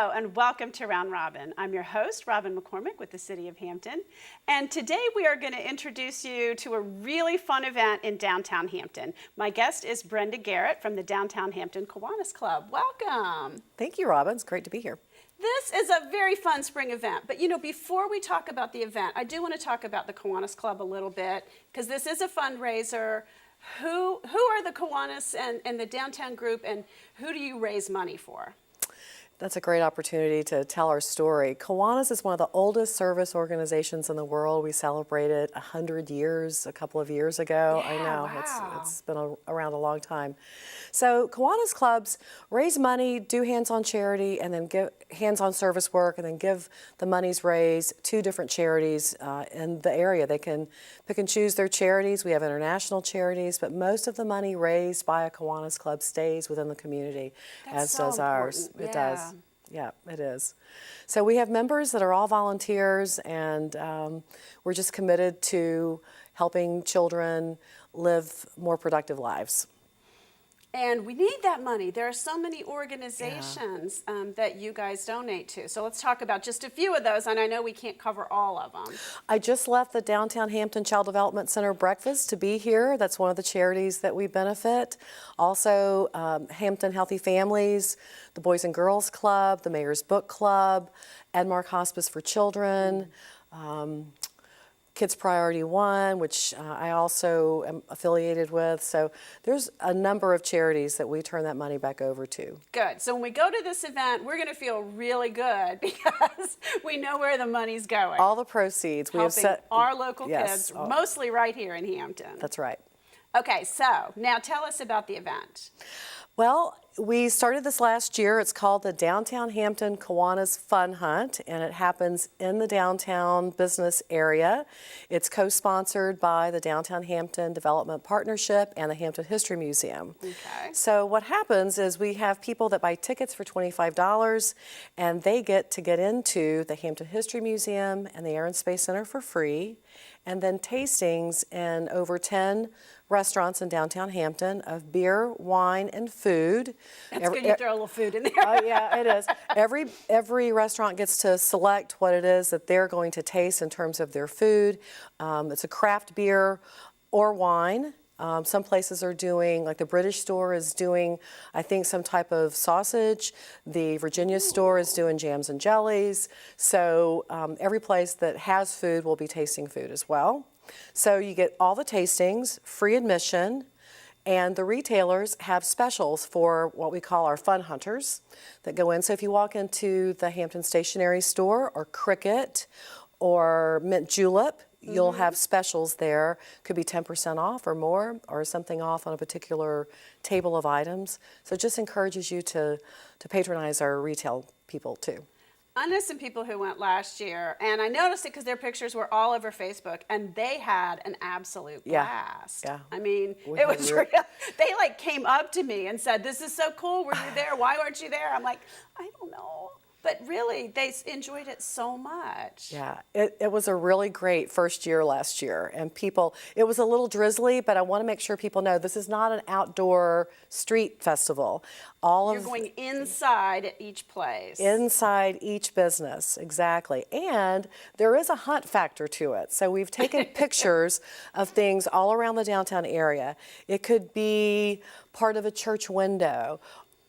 Hello and welcome to Round Robin. I'm your host, Robin McCormick with the City of Hampton. And today we are going to introduce you to a really fun event in downtown Hampton. My guest is Brenda Garrett from the Downtown Hampton Kiwanis Club. Welcome. Thank you, Robin. It's great to be here. This is a very fun spring event, but before we talk about the event, I do want to talk about the Kiwanis Club a little bit because this is a fundraiser. Who are the Kiwanis and the downtown group, and who do you raise money for? That's a great opportunity to tell our story. Kiwanis is one of the oldest service organizations in the world. We celebrated 100 years a couple of years ago. Yeah, I know, wow. it's been around a long time. So Kiwanis clubs raise money, do hands-on charity, and then give hands-on service work, and then give the monies raised to different charities in the area. They can pick and choose their charities. We have international charities, but most of the money raised by a Kiwanis club stays within the community, as does ours. It does. Yeah, it is. So we have members that are all volunteers, and we're just committed to helping children live more productive lives. And we need that money. There are so many organizations that you guys donate to. So let's talk about just a few of those, and I know we can't cover all of them. I just left the Downtown Hampton Child Development Center breakfast to be here. That's one of the charities that we benefit. Also, Hampton Healthy Families, the Boys and Girls Club, the Mayor's Book Club, Edmark Hospice for Children, Kids Priority One, which I also am affiliated with. So there's a number of charities that we turn that money back over to. Good. So when we go to this event, we're going to feel really good because we know where the money's going. All the proceeds. We have set our local kids, mostly right here in Hampton. That's right. Okay, so now tell us about the event. Well, we started this last year. It's called the Downtown Hampton Kiwanis Fun Hunt, and it happens in the downtown business area. It's co-sponsored by the Downtown Hampton Development Partnership and the Hampton History Museum. Okay. So what happens is we have people that buy tickets for $25, and they get to get into the Hampton History Museum and the Air and Space Center for free, and then tastings in over 10 restaurants in downtown Hampton of beer, wine, and food. That's good you throw a little food in there. Oh yeah, it is. Every restaurant gets to select what it is that they're going to taste in terms of their food. It's a craft beer or wine. Some places are doing, like the British store is doing, I think, some type of sausage. The Virginia store is doing jams and jellies. So every place that has food will be tasting food as well. So you get all the tastings, free admission, and the retailers have specials for what we call our fun hunters that go in. So if you walk into the Hampton Stationery Store or Cricket or Mint Julep, you'll have specials there. Could be 10% off or more, or something off on a particular table of items. So it just encourages you to patronize our retail people too. I know some people who went last year, and I noticed it because their pictures were all over Facebook, and they had an absolute blast. Yeah. I mean, it was real. They came up to me and said, "This is so cool. Were you there? Why weren't you there?" I'm like, I don't know. But really, they enjoyed it so much. Yeah, it was a really great first year last year. And it was a little drizzly, but I want to make sure people know this is not an outdoor street festival. You're going inside at each place. Inside each business, exactly. And there is a hunt factor to it. So we've taken pictures of things all around the downtown area. It could be part of a church window,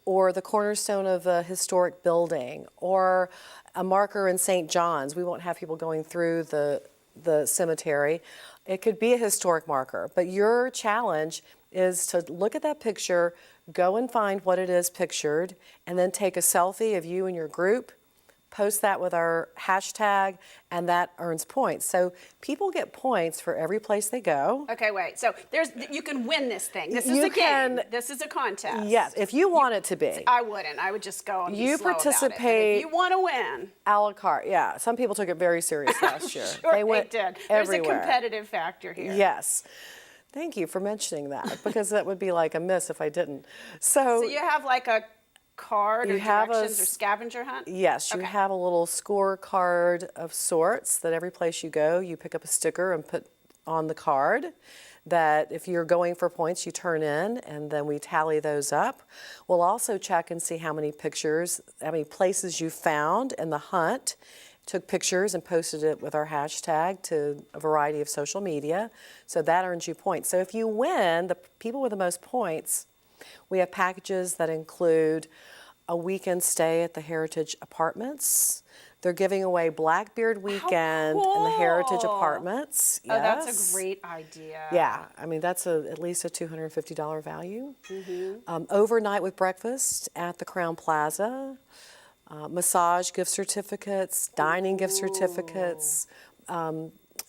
or the cornerstone of a historic building, or a marker in St. John's. We won't have people going through the cemetery. It could be a historic marker, but your challenge is to look at that picture, go and find what it is pictured, and then take a selfie of you and your group, post that with our hashtag, and that earns points. So people get points for every place they go. Okay, wait. So you can win this thing. This is a game. This is a contest. Yes, if you want it to be. I wouldn't. I would just go and be you slow participate. About it. If you want to win. A la carte, yeah. Some people took it very serious last year. Sure they went did. everywhere. There's a competitive factor here. Yes. Thank you for mentioning that, because that would be like a miss if I didn't. So you have like a card or directions or scavenger hunt? Yes, you have a little scorecard of sorts that every place you go, you pick up a sticker and put on the card that if you're going for points, you turn in, and then we tally those up. We'll also check and see how many pictures, how many places you found in the hunt, took pictures and posted it with our hashtag to a variety of social media. So that earns you points. So if you win, the people with the most points, we have packages that include a weekend stay at the Heritage Apartments. They're giving away Blackbeard weekend in the Heritage cool. Apartments. Oh, that's Yes. a great idea. Yeah, I mean, that's at least a $250 value. Overnight with breakfast at the Crown Plaza, massage gift certificates, dining gift certificates,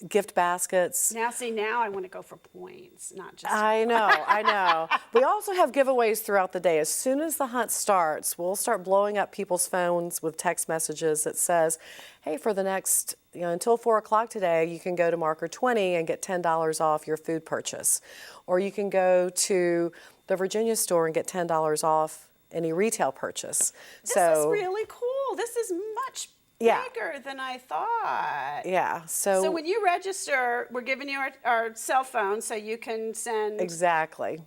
gift baskets. Now, see, now I want to go for points, not just. I know. We also have giveaways throughout the day. As soon as the hunt starts, we'll start blowing up people's phones with text messages that says, hey, for the next, until 4 o'clock today, you can go to Marker 20 and get $10 off your food purchase. Or you can go to the Virginia store and get $10 off any retail purchase. This is really cool. This is much bigger than I thought. Yeah. So when you register, we're giving you our cell phone so you can send. Exactly.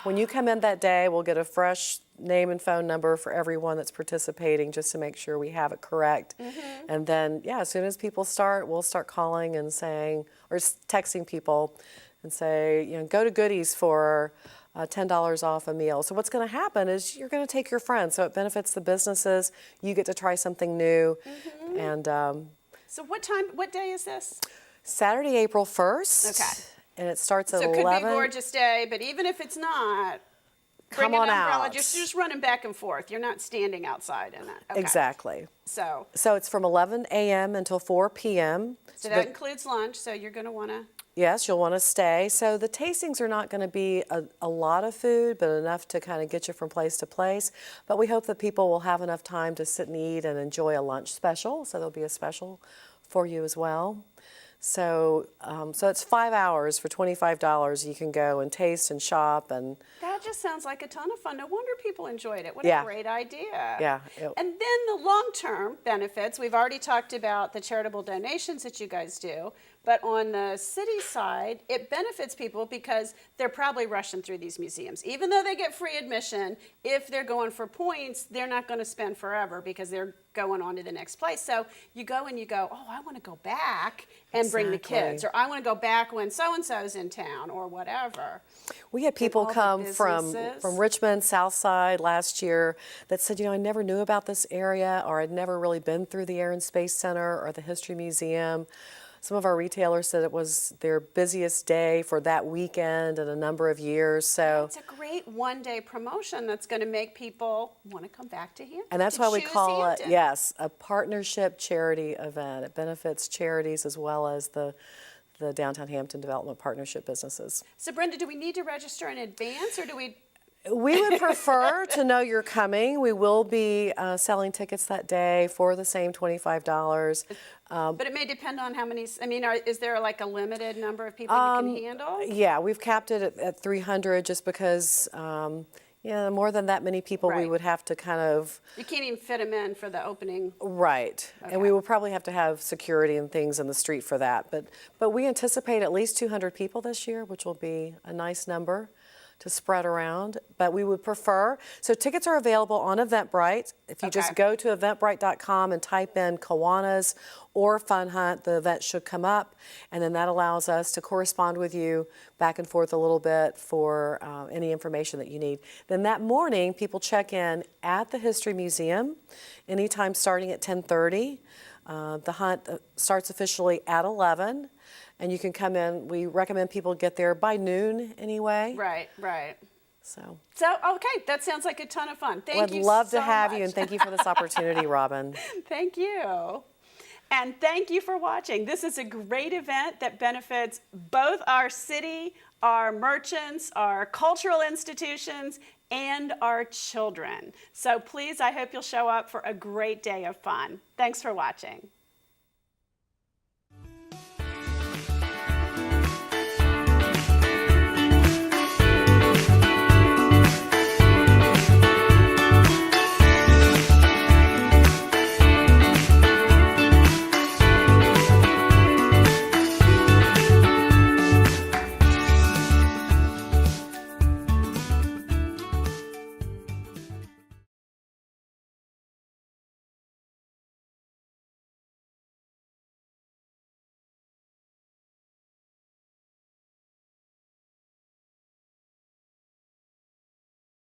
When you come in that day, we'll get a fresh name and phone number for everyone that's participating just to make sure we have it correct. And then, as soon as people start, we'll start calling and saying, or texting people and say, go to Goodies for $10 off a meal. So what's going to happen is you're going to take your friends. So it benefits the businesses. You get to try something new. And so what day is this? Saturday, April 1st. Okay. And it starts at 11. So it could be a gorgeous day, but even if it's not, bring an umbrella. Just running back and forth. You're not standing outside in it. Okay. Exactly. So it's from 11 a.m. until 4 p.m. So that includes lunch, so you're going to want to. Yes, you'll want to stay. So the tastings are not going to be a lot of food, but enough to kind of get you from place to place. But we hope that people will have enough time to sit and eat and enjoy a lunch special. So there'll be a special for you as well. So it's 5 hours for $25. You can go and taste and shop and. That just sounds like a ton of fun. No wonder people enjoyed it. What Yeah. a great idea. Yeah. And then the long-term benefits. We've already talked about the charitable donations that you guys do. But on the city side, it benefits people because they're probably rushing through these museums. Even though they get free admission, if they're going for points, they're not going to spend forever because they're going on to the next place. So you go and you go, oh, I want to go back and bring the kids. Or I want to go back when so-and-so's in town or whatever. We had people come from Richmond, South Side last year that said, I never knew about this area, or I'd never really been through the Air and Space Center or the History Museum. Some of our retailers said it was their busiest day for that weekend in a number of years. So it's a great one-day promotion that's going to make people want to come back to Hampton. And that's why we call Hampton. it, a partnership charity event. It benefits charities as well as the Downtown Hampton Development Partnership businesses. So Brenda, do we need to register in advance, or do we? We would prefer to know you're coming. We will be selling tickets that day for the same $25. But it may depend on how many. Is there like a limited number of people you can handle? Yeah, we've capped it at 300 just because, more than that many people we would have to kind of. You can't even fit them in for the opening. Right, okay. And we will probably have to have security and things in the street for that. But we anticipate at least 200 people this year, which will be a nice number to spread around, but we would prefer. So tickets are available on Eventbrite. If you just go to eventbrite.com and type in Kiwanis or Fun Hunt, the event should come up, and then that allows us to correspond with you back and forth a little bit for any information that you need. Then that morning, people check in at the History Museum, anytime starting at 10:30. The hunt starts officially at 11. And you can come in. We recommend people get there by noon anyway. Right. So okay, that sounds like a ton of fun. Thank you so much. I'd love to have you, and thank you for this opportunity, Robin. Thank you. And thank you for watching. This is a great event that benefits both our city, our merchants, our cultural institutions, and our children. So please, I hope you'll show up for a great day of fun. Thanks for watching.